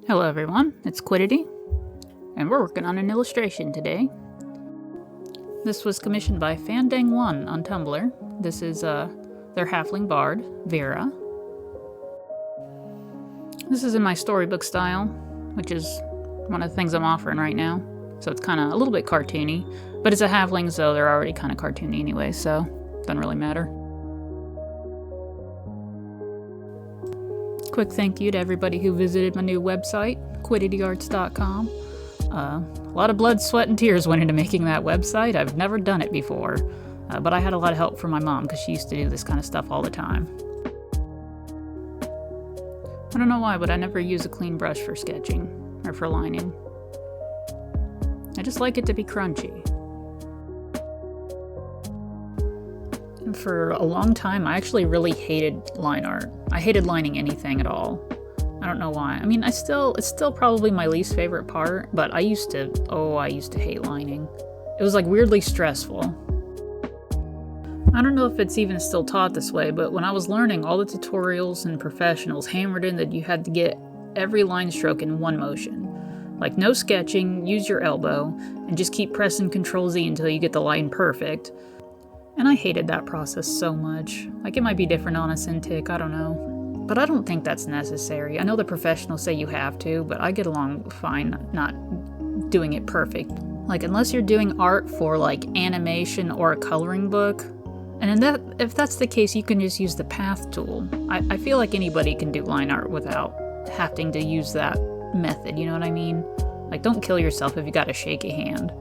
Hello everyone, it's Quiddity, and we're working on an illustration today. This was commissioned by Fandang1 on Tumblr. This is their halfling bard, Vera. This is in my storybook style, which is one of the things I'm offering right now. So it's kind of a little bit cartoony, but it's a halfling, so they're already kind of cartoony anyway, so it doesn't really matter. Quick thank you to everybody who visited my new website, quiddityarts.com. A lot of blood, sweat, and tears went into making that website. I've never done it before, but I had a lot of help from my mom because she used to do this kind of stuff all the time. I don't know why, but I never use a clean brush for sketching or for lining. I just like it to be crunchy. And for a long time, I actually really hated line art. I hated lining anything at all. I don't know why. I mean, it's still probably my least favorite part, but I used to hate lining. It was like weirdly stressful. I don't know if it's even still taught this way, but when I was learning, all the tutorials and professionals hammered in that you had to get every line stroke in one motion. Like no sketching, use your elbow, and just keep pressing Ctrl-Z until you get the line perfect. And I hated that process so much. Like, it might be different on a Cintiq, I don't know. But I don't think that's necessary. I know the professionals say you have to, but I get along fine not doing it perfect. Like, unless you're doing art for, like, animation or a coloring book, and if that's the case, you can just use the path tool. I feel like anybody can do line art without having to use that method, you know what I mean? Like, don't kill yourself if you got a shaky hand.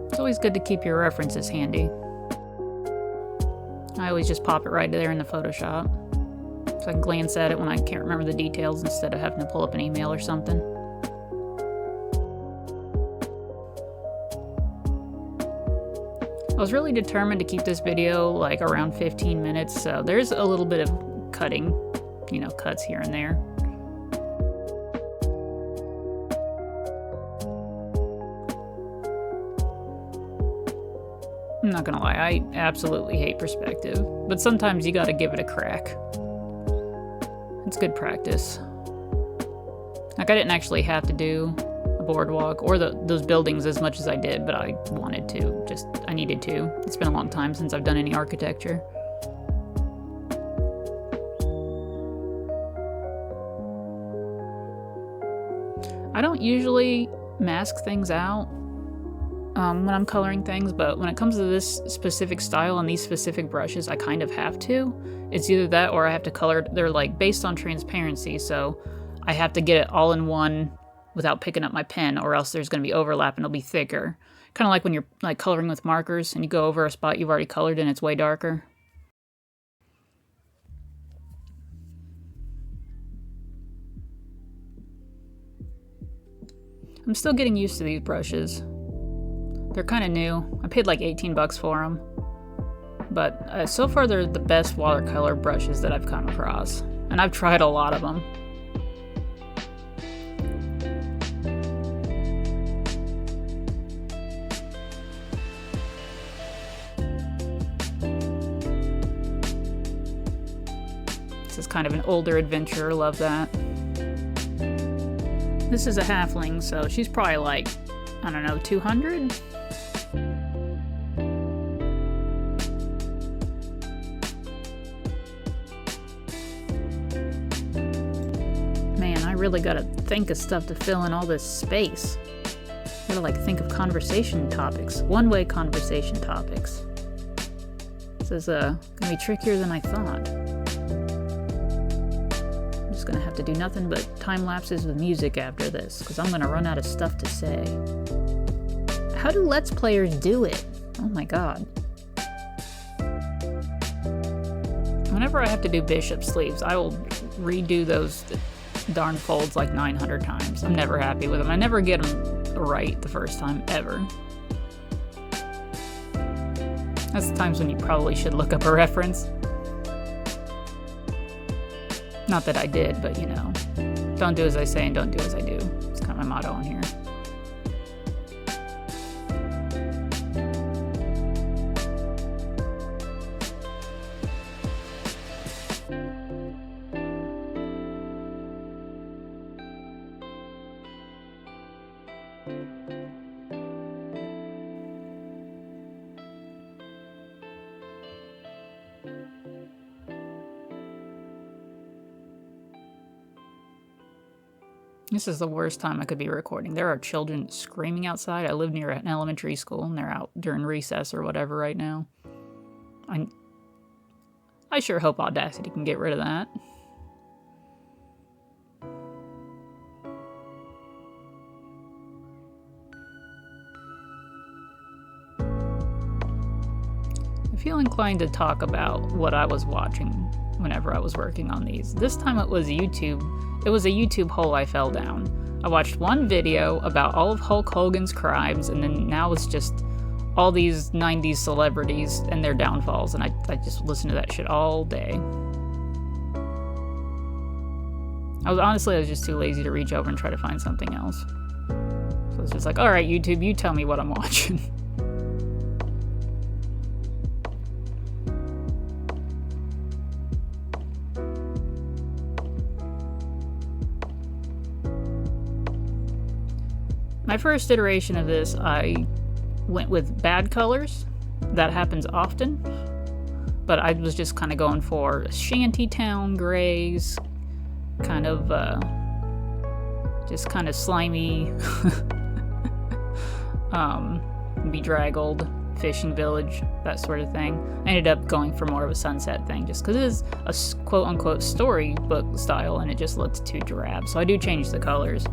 It's always good to keep your references handy. I always just pop it right there in the Photoshop, so I can glance at it when I can't remember the details instead of having to pull up an email or something. I was really determined to keep this video like around 15 minutes, so there's a little bit of cutting, you know, cuts here and there. I'm not gonna lie, I absolutely hate perspective, but sometimes you gotta give it a crack. It's good practice. Like, I didn't actually have to do a boardwalk or those buildings as much as I did, but I wanted to, I needed to. It's been a long time since I've done any architecture. I don't usually mask things out when I'm coloring things, but when it comes to this specific style and these specific brushes, I kind of have to. It's either that or I have to color. They're like based on transparency, so I have to get it all in one without picking up my pen, or else there's going to be overlap and it'll be thicker. Kind of like when you're like coloring with markers and you go over a spot you've already colored and it's way darker. I'm still getting used to these brushes. They're kind of new. I paid like 18 bucks for them. But so far they're the best watercolor brushes that I've come across. And I've tried a lot of them. This is kind of an older adventurer, love that. This is a halfling, so she's probably like, I don't know, 200? Man, I really gotta think of stuff to fill in all this space. Gotta like think of conversation topics, one-way conversation topics. This is gonna be trickier than I thought. I'm just gonna have to do nothing but time-lapses with music after this, because I'm gonna run out of stuff to say. How do Let's Players do it? Oh my god. Whenever I have to do bishop sleeves, I will redo those darn folds like 900 times. I'm never happy with them. I never get them right the first time, ever. That's the times when you probably should look up a reference. Not that I did, but you know. Don't do as I say and don't do as I do. It's kind of my motto on here. This is the worst time I could be recording. There are children screaming outside. I live near an elementary school, and they're out during recess or whatever right now. I sure hope Audacity can get rid of that. I feel inclined to talk about what I was watching whenever I was working on these. This time it was YouTube. It was a YouTube hole I fell down. I watched one video about all of Hulk Hogan's crimes, and then now it's just all these 90s celebrities and their downfalls, and I just listened to that shit all day. I was just too lazy to reach over and try to find something else. So it's just like, alright YouTube, you tell me what I'm watching. My first iteration of this, I went with bad colors. That happens often. But I was just kind of going for shantytown grays, kind of, just kind of slimy, bedraggled fishing village, that sort of thing. I ended up going for more of a sunset thing just because it is a quote-unquote storybook style and it just looks too drab. So I do change the colors.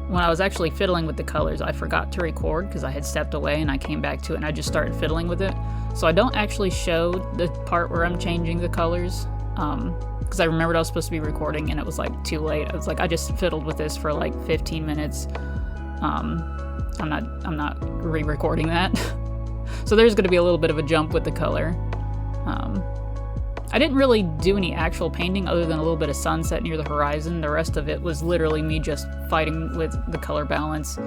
When I was actually fiddling with the colors, I forgot to record because I had stepped away and I came back to it and I just started fiddling with it. So I don't actually show the part where I'm changing the colors because I remembered I was supposed to be recording and it was like too late. I was like, I just fiddled with this for like 15 minutes. I'm not re-recording that. So there's going to be a little bit of a jump with the color. I didn't really do any actual painting other than a little bit of sunset near the horizon. The rest of it was literally me just fighting with the color balance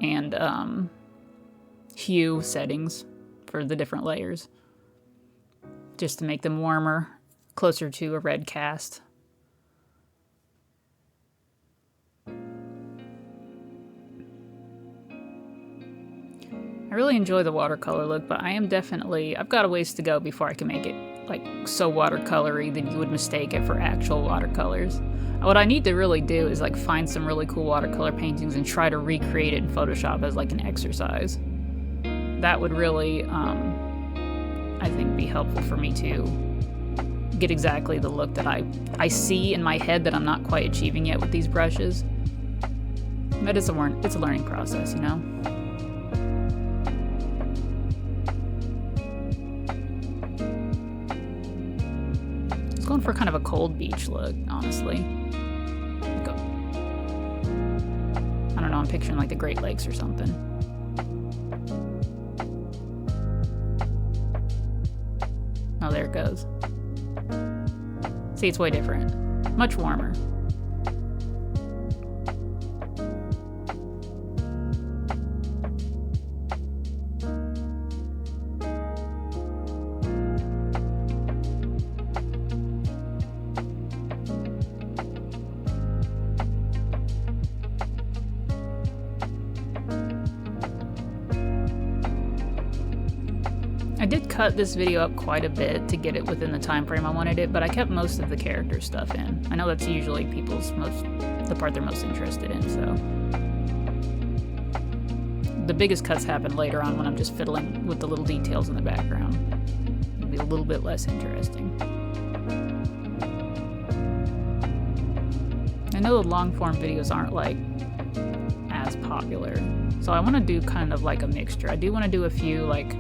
and hue settings for the different layers, just to make them warmer, closer to a red cast. I really enjoy the watercolor look, but I've got a ways to go before I can make it like so watercolory that you would mistake it for actual watercolors. What I need to really do is like find some really cool watercolor paintings and try to recreate it in Photoshop as like an exercise. That would really, I think, be helpful for me to get exactly the look that I see in my head that I'm not quite achieving yet with these brushes. But it's a learning process, you know? Going for kind of a cold beach look, honestly. I don't know, I'm picturing like the Great Lakes or something. Oh, there it goes. See, it's way different. Much warmer. I did cut this video up quite a bit to get it within the time frame I wanted it, but I kept most of the character stuff in. I know that's usually the part they're most interested in, so. The biggest cuts happen later on when I'm just fiddling with the little details in the background. It'll be a little bit less interesting. I know the long form videos aren't like as popular, so I want to do kind of like a mixture. I do want to do a few like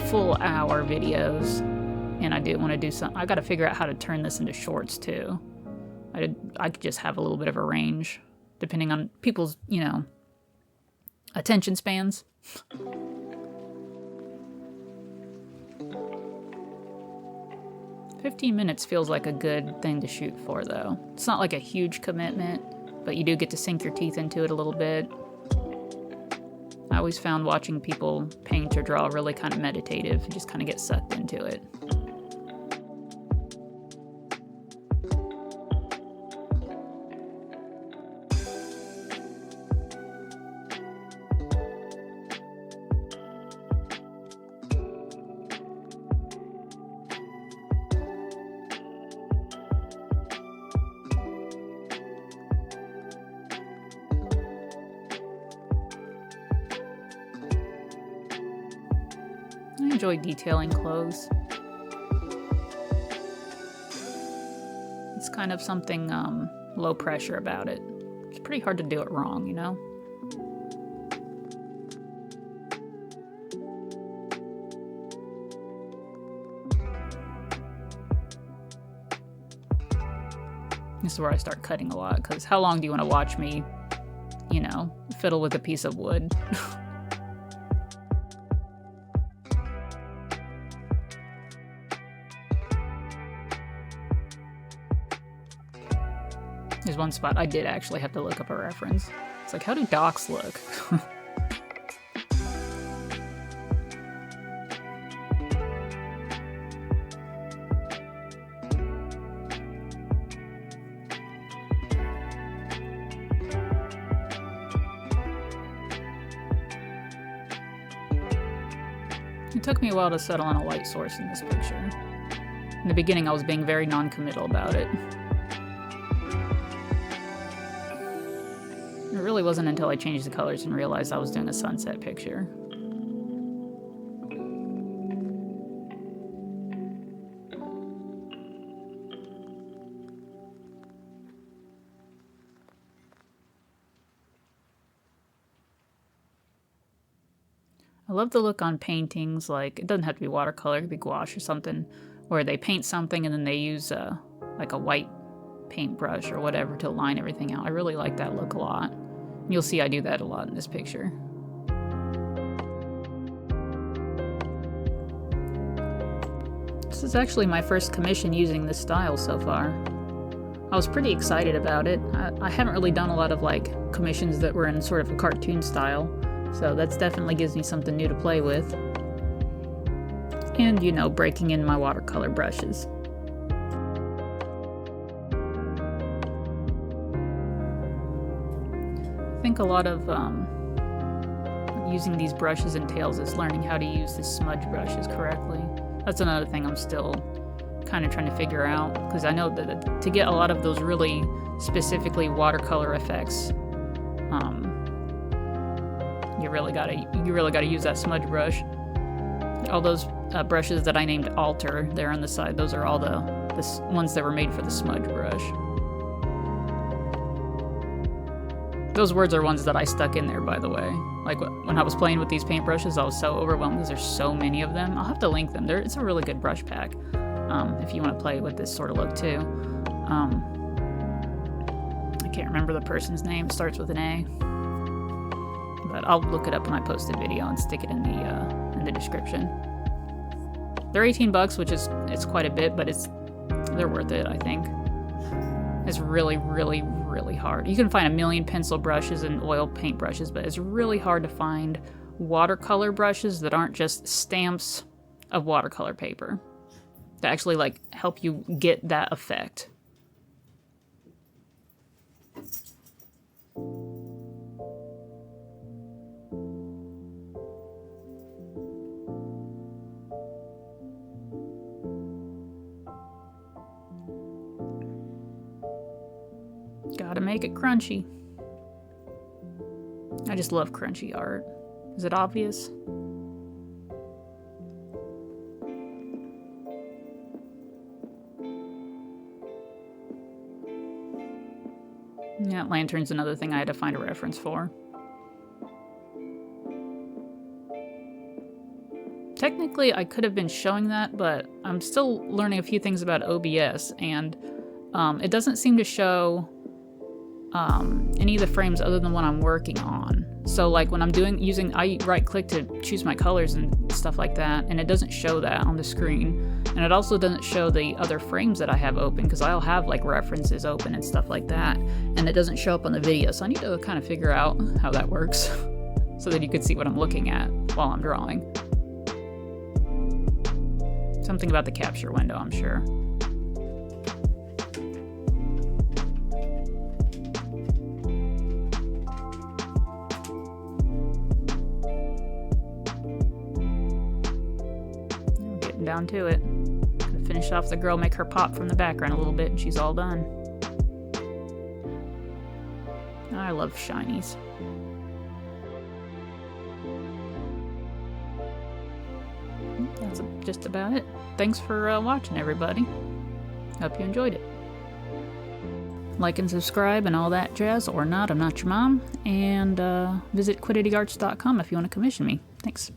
full hour videos, and I do want to do some. I got to figure out how to turn this into shorts too. I could just have a little bit of a range depending on people's, you know, attention spans. "15 minutes feels like a good thing to shoot for, though. It's not like a huge commitment, but you do get to sink your teeth into it a little bit. I always found watching people paint or draw really kind of meditative and just kind of get sucked into it. enjoy detailing clothes. It's kind of something low pressure about it. It's pretty hard to do it wrong, you know? This is where I start cutting a lot, because how long do you want to watch me, you know, fiddle with a piece of wood? There's one spot I did actually have to look up a reference. It's like, how do docks look? It took me a while to settle on a light source in this picture. In the beginning, I was being very non-committal about it. It really wasn't until I changed the colors and realized I was doing a sunset picture. I love the look on paintings, like, it doesn't have to be watercolor, it could be gouache or something, where they paint something and then they use like a white paintbrush or whatever to line everything out. I really like that look a lot. You'll see I do that a lot in this picture. This is actually my first commission using this style so far. I was pretty excited about it. I haven't really done a lot of like commissions that were in sort of a cartoon style, so that's definitely gives me something new to play with. And, you know, breaking in my watercolor brushes. I think a lot of using these brushes entails is learning how to use the smudge brushes correctly. That's another thing I'm still kind of trying to figure out, because I know that to get a lot of those really specifically watercolor effects, you really gotta use that smudge brush. All those brushes that I named Alter there on the side, those are all the ones that were made for the smudge brush. Those words are ones that I stuck in there, by the way. Like, when I was playing with these paintbrushes, I was so overwhelmed because there's so many of them. I'll have to link them. It's a really good brush pack if you want to play with this sort of look, too. I can't remember the person's name. It starts with an A. But I'll look it up in my posted video and stick it in the description. They're $18, which is quite a bit, but they're worth it, I think. It's really, really, really hard. You can find a million pencil brushes and oil paint brushes, but it's really hard to find watercolor brushes that aren't just stamps of watercolor paper to actually like help you get that effect. Gotta make it crunchy. I just love crunchy art. Is it obvious? Yeah, lantern's another thing I had to find a reference for. Technically, I could have been showing that, but I'm still learning a few things about OBS, and it doesn't seem to show any of the frames other than what I'm working on. So like when I'm I right click to choose my colors and stuff like that, and it doesn't show that on the screen. And it also doesn't show the other frames that I have open, because I'll have like references open and stuff like that, and it doesn't show up on the video. So I need to kind of figure out how that works so that you could see what I'm looking at while I'm drawing. Something about the capture window, I'm sure. Down to it. Gonna finish off the girl, make her pop from the background a little bit, and she's all done. I love shinies. that's just about it. Thanks for watching, everybody. Hope you enjoyed it. Like and subscribe and all that jazz, or not, I'm not your mom. And visit quiddityarts.com if you want to commission me. Thanks.